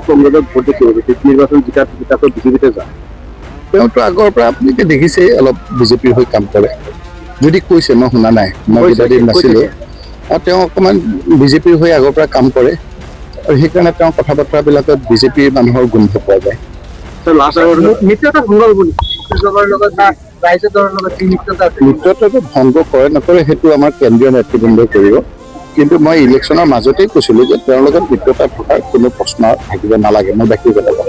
কংগ্ৰেছক ভোট দিছিল নিৰ্বাচন জিকাৰ পিছত বিজেপিতে যায় তেওঁতো আগৰ পৰা আপুনি দেখিছে অলপ বিজেপিৰ হৈ কাম কৰে যদি কৈছে মই শুনা নাই মই বিধায়ক নাছিলোঁ আৰু তেওঁ অকণমান বিজেপিৰ হৈ আগৰ পৰা কাম কৰে আৰু সেইকাৰণে তেওঁ কথা বতৰাবিলাকত বিজেপিৰ মানুহৰ গোন্ধ পোৱা যায় মিত্ৰতাটো ভংগ কৰে নকৰে সেইটো আমাৰ কেন্দ্ৰীয় নেতৃবৃন্দই কৰিব কিন্তু মই ইলেকশ্যনৰ মাজতেই কৈছিলোঁ যে তেওঁৰ লগত মিত্ৰতা থকাৰ কোনো প্ৰশ্ন থাকিব নালাগে মই ব্যক্তিগতভাৱে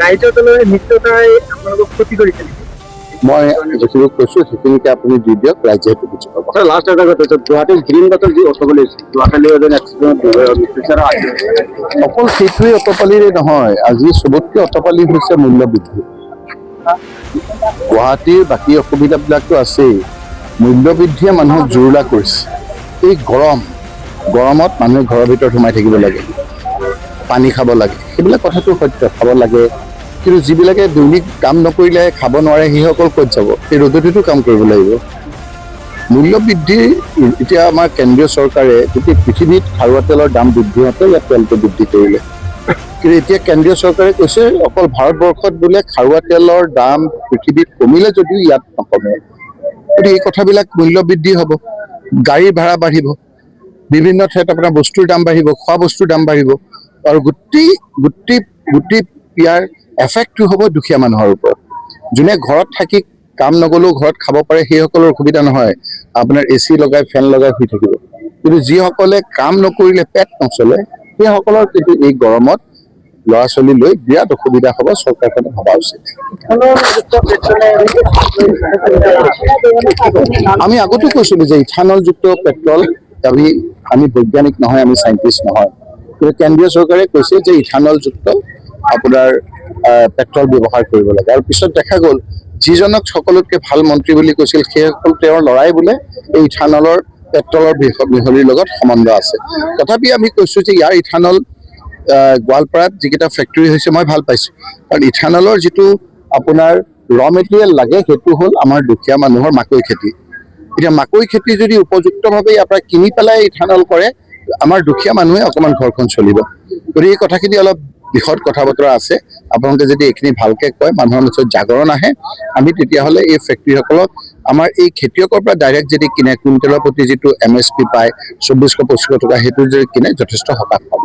মই যিখিনি কৈছোঁ সেইখিনিকে আপুনি দি দিয়ক ৰাইজে সেইটো বুজি পাব লাষ্ট এটা কথা গুৱাহাটীৰ গ্ৰীণ বাছৰ যি অটপালি যোৱাকালি এজন এক্সিডেণ্ট অকল সেইটোৱেই অটপালিৰে নহয় আজি চবতকৈ অটপালি হৈছে মূল্য বৃদ্ধি গুৱাহাটীৰ বাকী অসুবিধাবিলাকতো আছেই মূল্য বৃদ্ধিয়ে মানুহক জুৰুলা কৰিছে এই গৰমত মানুহে ঘৰৰ ভিতৰত সোমাই থাকিব লাগে পানী খাব লাগে সেইবিলাক কথাটো সত্য খাব লাগে কিন্তু যিবিলাকে দৈনিক কাম নকৰিলে খাব নোৱাৰে সেইসকল ক'ত যাব সেই ৰ'দতেতো কাম কৰিব লাগিব মূল্য বৃদ্ধি এতিয়া আমাৰ কেন্দ্ৰীয় চৰকাৰে গোটেই পৃথিৱীত খাৰুৱা তেলৰ দাম বৃদ্ধি হওঁতে ইয়াত তেলটো বৃদ্ধি কৰিলে কিন্তু এতিয়া কেন্দ্ৰীয় চৰকাৰে কৈছে অকল ভাৰতবৰ্ষত বোলে খাৰুৱা তেলৰ দাম পৃথিৱীত কমিলে যদিও ইয়াত নকমে গতিকে এই কথাবিলাক মূল্য বৃদ্ধি হ'ব গাড়ীৰ ভাড়া বাঢ়িব বিভিন্ন ঠাইত আপোনাৰ বস্তুৰ দাম বাঢ়িব খোৱা বস্তুৰ দাম বাঢ়িব আৰু গোটেই ইয়াৰ এফেক্টটো হ'ব দুখীয়া মানুহৰ ওপৰত যোনে ঘৰত থাকি কাম নগলেও ঘৰত খাব পাৰে সেইসকলৰ অসুবিধা নহয় আপোনাৰ AC লগাই ফেন লগাই শুই থাকিব কিন্তু যিসকলে কাম নকৰিলে পেট নচলে সেইসকলৰ কিন্তু এই গৰমত ল'ৰা ছোৱালী লৈ বিৰাট অসুবিধা হ'ব চৰকাৰখনে ভবা উচিত আমি আগতো কৈছিলোঁ যে ইথানলযুক্ত পেট্ৰল আমি বৈজ্ঞানিক নহয় আমি চাইণ্টিষ্ট নহয় কিন্তু কেন্দ্ৰীয় চৰকাৰে কৈছে যে ইথানলযুক্ত আপোনাৰ পেট্ৰল ব্যৱহাৰ কৰিব লাগে আৰু পিছত দেখা গ'ল যিজনক সকলোতকৈ ভাল মন্ত্ৰী বুলি কৈছিল সেইসকল তেওঁৰ ল'ৰাই বোলে এই ইথানলৰ পেট্ৰলৰ মিহলিৰ লগত সম্বন্ধ আছে তথাপি আমি কৈছোঁ যে ইয়াৰ ইথানল গোৱালপাৰাত যিকেইটা ফেক্টৰী হৈছে মই ভাল পাইছোঁ কাৰণ ইথানলৰ যিটো আপোনাৰ ৰ মেটেৰিয়েল লাগে সেইটো হ'ল আমাৰ দুখীয়া মানুহৰ মাকৈ খেতি এতিয়া মাকৈ খেতি যদি উপযুক্তভাৱে ইয়াৰ পৰা কিনি পেলাই ইথানল কৰে আমাৰ দুখীয়া মানুহে অকণমান ঘৰখন চলিব গতিকে এই কথাখিনি অলপ দিশত কথা বতৰা আছে আপোনালোকে যদি এইখিনি ভালকৈ কয় মানুহৰ নিশ্চয় জাগৰণ আহে আমি তেতিয়াহ'লে এই ফেক্টৰীসকলক আমাৰ এই খেতিয়কৰ পৰা ডাইৰেক্ট যদি কিনে কুইণ্টেলৰ প্ৰতি যিটো MSP পায় 2400-2500 টকা সেইটো যদি কিনে যথেষ্ট সকাহ পাব